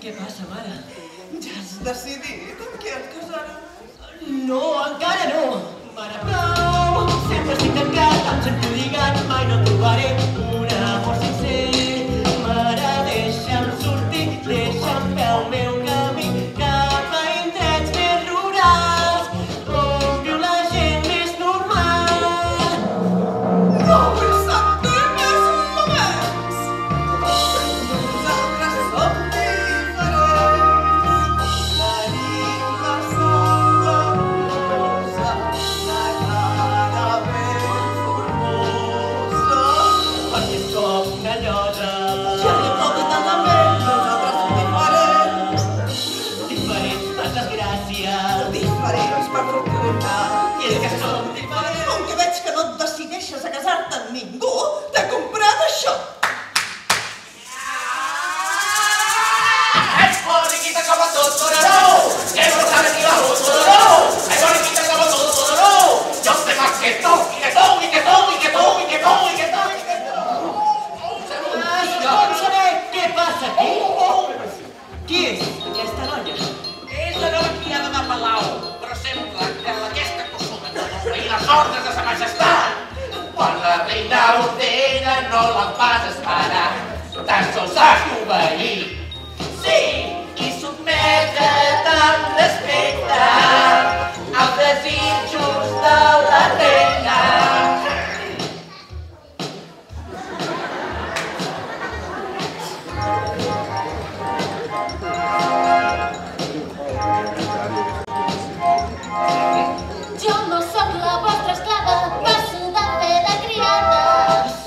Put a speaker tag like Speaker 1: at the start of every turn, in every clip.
Speaker 1: Què passa, mare?
Speaker 2: Ja has decidit amb qui et casaràs?
Speaker 1: No, encara no. Mare, prou! Sempre estic tancat, em sento lligat, mai no trobaré un amor sincer. Mare, deixa'm sortir, deixa'm fer el meu camí cap a indrets més rurals, on viu la gent més normal.
Speaker 2: No vull sentir més moments! Nosaltres som diferents. Tenim la sang amorosa, la cara ben formosa.
Speaker 1: Perquè som una llosa.
Speaker 2: Ja li toca tant la ment, nosaltres som diferents.
Speaker 1: Diferents per desgràcia.
Speaker 2: Diferents per fortuna.
Speaker 1: I és que som diferents.
Speaker 2: Com que veig que no et decideixes a casar-te amb ningú, t'he comprat això.
Speaker 3: ¡Es boniquita como Totoro! ¡Que no sabe ni bajo Totoro! ¡Es boniquita como Totoro! ¡Yo sé más que tú! ¡Y que tú! ¡Y que tú! ¡Y que tú! ¡Y que tú! ¡Y que tú! ¡Y que tú!
Speaker 1: Vols saber què passa aquí? Qui és aquesta noia?
Speaker 3: És la nova criada de Palau, però sembla que aquesta acostuma a obeir les ordres de sa majestat. Quan la reina ordena no la vas esperar, tan sols has d'obeir. Sí, i sotmetre't amb respecte als desitjos de la reina.
Speaker 4: Jo no sóc la vostra esclava, passo de fer de criada.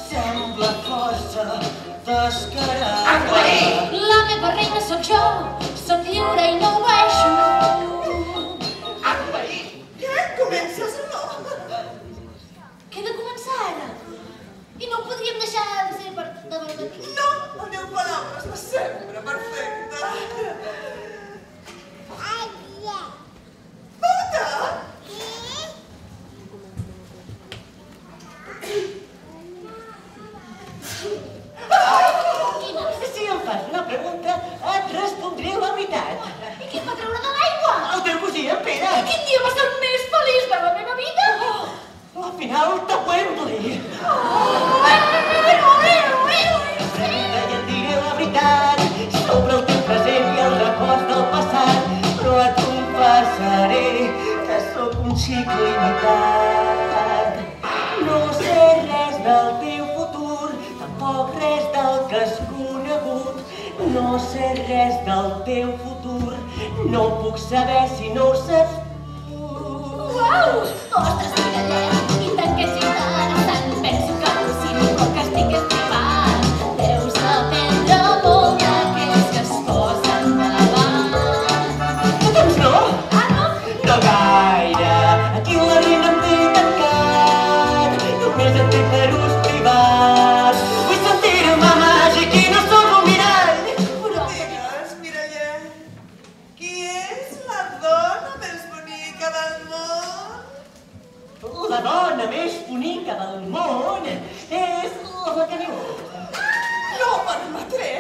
Speaker 1: Sembla força descarada.
Speaker 3: Aclarir!
Speaker 4: La meva reina sóc jo, sóc lliure i no obeeixo.
Speaker 3: Aclarir!
Speaker 2: Què? Comences o no?
Speaker 4: Què he de començar ara? I no ho podríem deixar de ser per davant de mi?
Speaker 2: No, la meva paraula està sempre perfecta. Puta!
Speaker 1: Si em fas una pregunta, et respondré la veritat.
Speaker 4: I què em va treure de l'aigua?
Speaker 1: El teu cosí, en Pere.
Speaker 4: Quin dia va ser el més feliç de la meva vida?
Speaker 1: La final de Wembley. Sempre et diré la veritat sobre el teu present i el record del passat, però et confessaré que sóc un xic limitat. No sé res del teu futur, tampoc res del que has conegut. No sé res del teu futur, no ho puc saber si no ho saps tu.
Speaker 4: Uau! Ostres, mirallet! I tant que ets interessant, penso que al·lucino, però que estic estripant. Deus aprendre molt d'aquells que es posen davant.
Speaker 1: Doncs no,
Speaker 4: Ah, no?
Speaker 1: no gaire. Aquí la reina em té tancat, només em té per ús privat. Vull sentir-me màgic i no sóc un mirall.
Speaker 4: Però...
Speaker 2: Digues, Mirallet, qui és la dona més bonica del món?
Speaker 1: La dona més bonica del món és la que diu.
Speaker 2: No permetré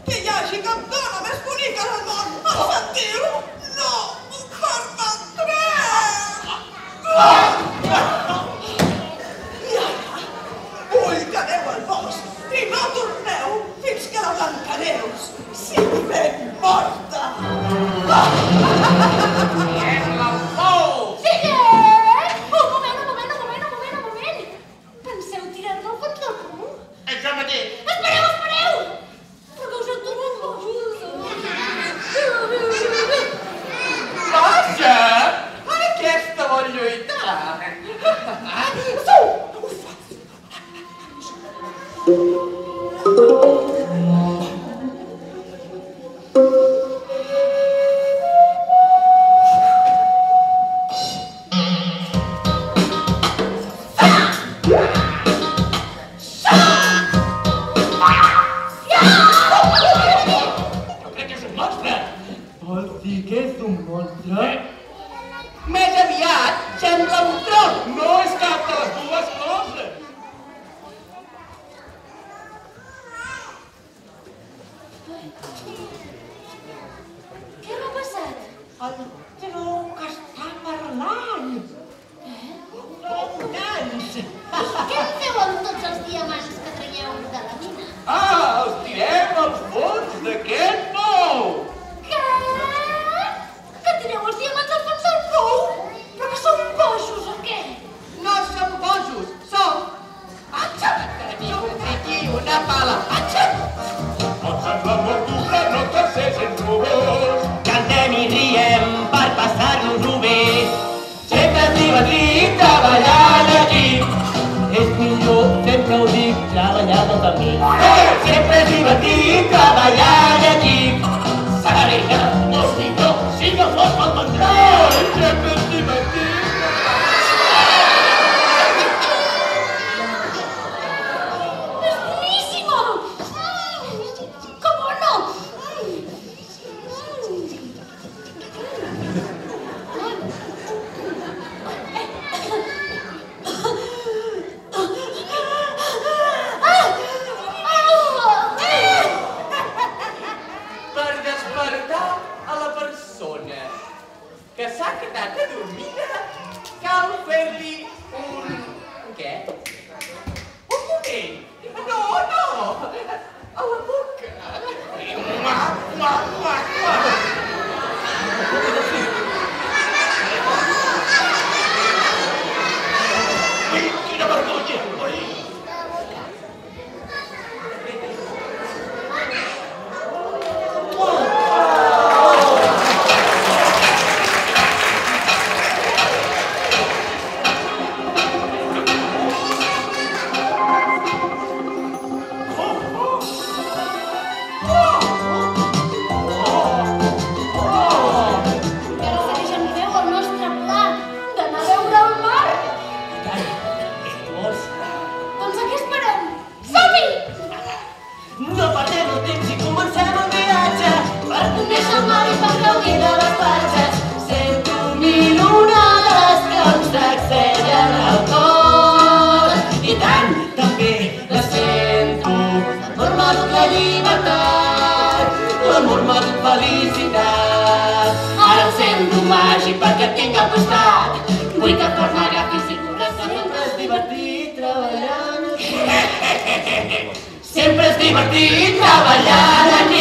Speaker 2: que hi hagi cap dona més bonica del món. Ho sentiu? No ho permetré! I ara vull que aneu al bosc i no torneu fins que la Blancaneus sigui ben morta.
Speaker 3: És la por!
Speaker 4: Fillet! Un moment! Penseu tirar-me al fons del pou?
Speaker 3: És jo mateix!
Speaker 4: Espereu! Però que us he tornat
Speaker 3: Vaja! Aquesta vol lluitar! Jo crec que és un monstre!
Speaker 1: Vols dir que és un monstre?
Speaker 3: Més aviat sembla un tronc! No és cap de les dues coses!
Speaker 4: Què m'ha passat?
Speaker 1: El tronc està parlant. Nans!
Speaker 4: Què en feu amb tots els diamants que traieu de la mina?
Speaker 3: Els tirem al fons d'aquest pou!
Speaker 4: Què? Que tireu els diamants al fons del pou? Però que som bojos o què?
Speaker 3: No som bojos, som... Atxam! Teniu aquí una pala, atxam!
Speaker 5: Em sembla molt dura, no t'assés en rubors.
Speaker 1: Cantem i riem per passar-nos-ho bé. Sempre és divertit treballar en equip. És millor, sempre ho dic, treballar tot amb mi. Sempre és divertit treballar en equip.
Speaker 3: Seria molt millor si no fos pel control!
Speaker 5: Sempre és divertit.
Speaker 4: És boníssimo! Que bueno!
Speaker 3: Per despertar a la persona que s'ha quedat adormida, cal fer-li un... què? Un moment! No, no! A la boca! Mua, mua, mua, mua.
Speaker 5: Ai, quina vergonya! Ai.
Speaker 4: Que no segueixen feu el nostre pla d'anar a veure el mar?
Speaker 1: Vols?
Speaker 4: Doncs a què esperem? Som-hi!
Speaker 1: No perdem el temps i comencem el viatge per
Speaker 4: Conèixer el mar i per gaudir de les platges.
Speaker 1: Sento mil onades que em sacsegen el cor. I tant, també la sento. L'amor m'ha dut la llibertat, l'amor m'ha dut felicitat. Ara em sento màgic perquè et tinc al costat. Vull que fos m'agafis i corres, sempre és divertit treballar en equip. Sempre és divertit treballar en equip.